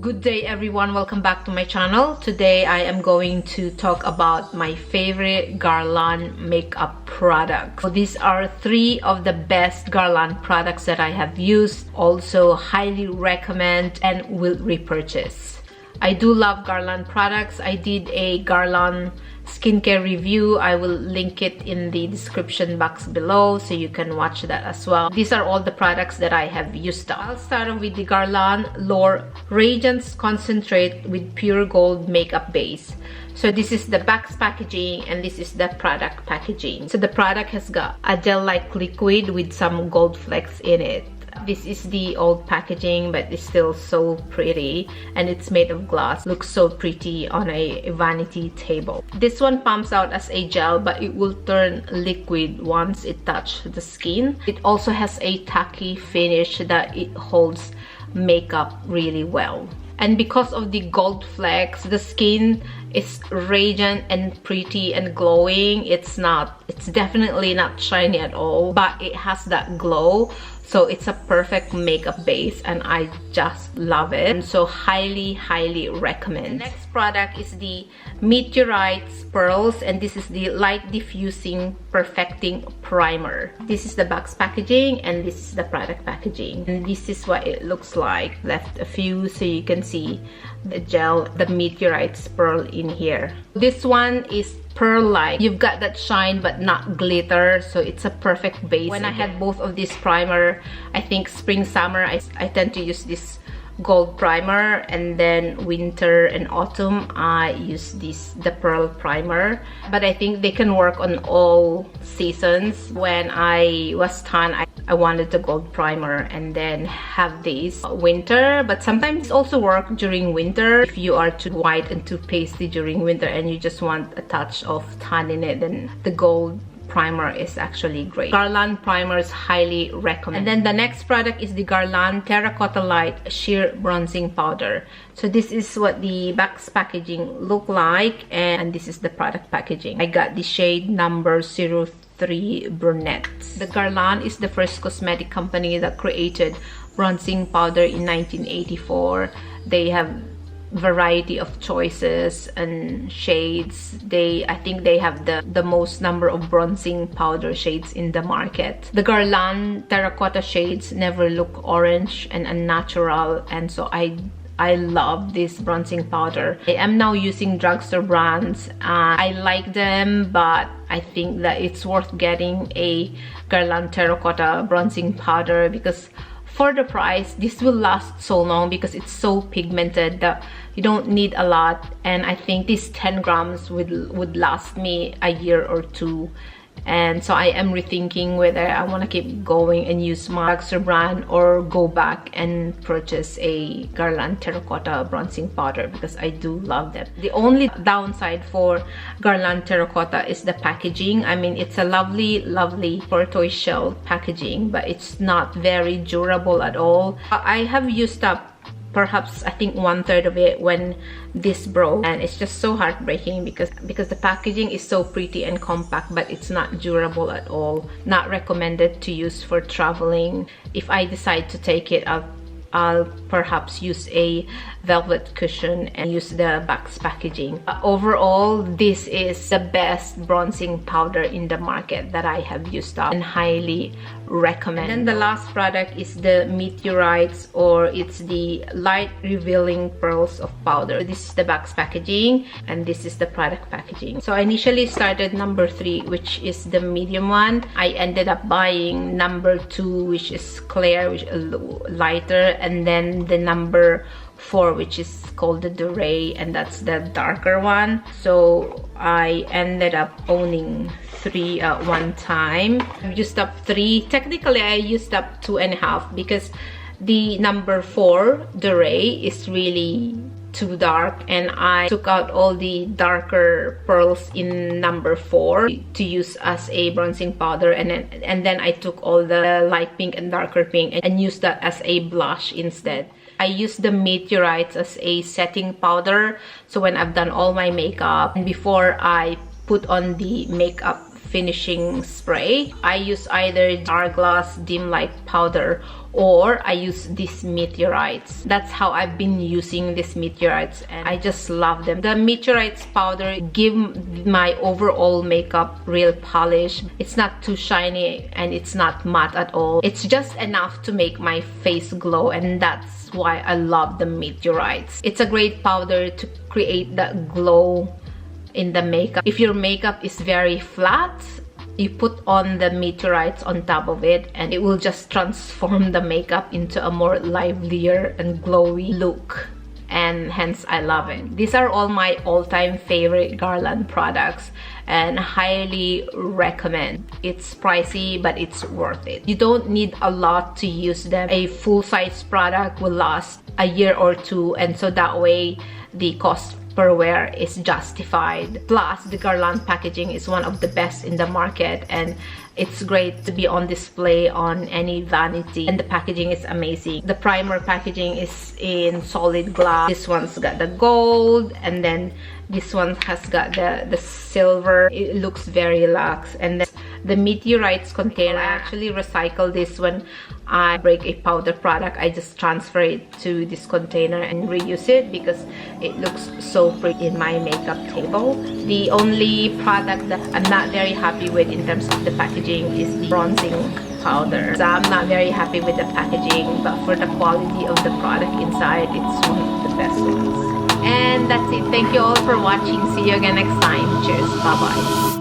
Good day everyone, welcome back to my channel. Today I am going to talk about my favorite Guerlain makeup products. So these are 3 of the best Guerlain products that I have used, also highly recommend and will repurchase. I do love Guerlain products. I did a Guerlain skincare review. I will link it in the description box below so you can watch that as well. These are all the products that I have used up. I'll start with the Guerlain L'Or Radiance Concentrate with Pure Gold Makeup Base. So this is the box packaging and this is the product packaging. So the product has got a gel-like liquid with some gold flecks in it. This is the old packaging, but it's still so pretty, and it's made of glass. Looks so pretty on a vanity table. This one pumps out as a gel, but it will turn liquid once it touches the skin. It also has a tacky finish that it holds makeup really well. And because of the gold flecks, the skin is radiant and pretty and glowing. It's definitely not shiny at all, but it has that glow. So it's a perfect makeup base and I just love it. And so highly recommend. The next product is the Meteorites Pearls, and this is the Light Diffusing Perfecting Primer. This is the box packaging and this is the product packaging. And this is what it looks like. Left a few so you can see the gel, the Meteorites Pearl in here. This one is pearl-like. You've got that shine but not glitter, so it's a perfect base. When I had both of this primer, I think spring summer I tend to use this gold primer, and then winter and autumn I use the pearl primer. But I think they can work on all seasons. When I was tan, I wanted the gold primer and then have this winter, but sometimes it also work during winter. If you are too white and too pasty during winter and you just want a touch of tan in it, then the gold primer is actually great. Guerlain primers highly recommend. And then the next product is the Guerlain Terracotta Light Sheer Bronzing Powder. So this is what the box packaging look like, and this is the product packaging. I got the shade number 03 Brunette. The Guerlain is the first cosmetic company that created bronzing powder in 1984. They have variety of choices and shades. I think they have the most number of bronzing powder shades in the market. The Guerlain terracotta shades never look orange and unnatural, and so I love this bronzing powder. I am now using drugstore brands. I like them, but I think that it's worth getting a Guerlain terracotta bronzing powder because for the price, this will last so long because it's so pigmented that you don't need a lot, and I think these 10 grams would last me a year or 2. And so I am rethinking whether I want to keep going and use my drugstore brand or go back and purchase a Guerlain terracotta bronzing powder because I do love them. The only downside for Guerlain terracotta is the packaging. I mean, it's a lovely tortoise shell packaging, but it's not very durable at all. I have used up perhaps I think 1/3 of it when this broke, and it's just so heartbreaking because the packaging is so pretty and compact, but it's not durable at all. Not recommended to use for traveling. If I decide to take it out, I'll perhaps use a velvet cushion and use the box packaging. Overall, this is the best bronzing powder in the market that I have used up and highly recommend. And then the last product is the Meteorites, or it's the Light Revealing Pearls of Powder. This is the box packaging and this is the product packaging. So I initially started number 3, which is the medium one. I ended up buying number 2, which is clear, which is lighter, and then the number 4, which is called the Durée, and that's the darker one. So I ended up owning 3 at one time. I used up 3. Technically I used up 2.5 because the number 4 Durée is really too dark, and I took out all the darker pearls in number 4 to use as a bronzing powder, and then I took all the light pink and darker pink and used that as a blush instead. I use the Meteorites as a setting powder, so when I've done all my makeup and before I put on the makeup finishing spray. I use either Hourglass Dim Light Powder or I use these meteorites. That's how I've been using these meteorites and I just love them. The meteorites powder give my overall makeup real polish. It's not too shiny and it's not matte at all. It's just enough to make my face glow, and that's why I love the meteorites. It's a great powder to create that glow in the makeup. If your makeup is very flat, you put on the meteorites on top of it and it will just transform the makeup into a more livelier and glowy look, and hence I love it. These are all my all-time favorite Guerlain products and highly recommend. It's pricey but it's worth it. You don't need a lot to use them. A full-size product will last a year or two, and so that way the cost per wear is justified. Plus, the Guerlain packaging is one of the best in the market and it's great to be on display on any vanity, and the packaging is amazing. The primer packaging is in solid glass. This one's got the gold, and then this one has got the silver. It looks very luxe. And then the meteorites container, I actually recycle this when I break a powder product. I just transfer it to this container and reuse it because it looks so pretty in my makeup table. The only product that I'm not very happy with in terms of the packaging is the bronzing powder. So I'm not very happy with the packaging, but for the quality of the product inside, it's one of the best ones. And that's it. Thank you all for watching. See you again next time. Cheers. Bye bye.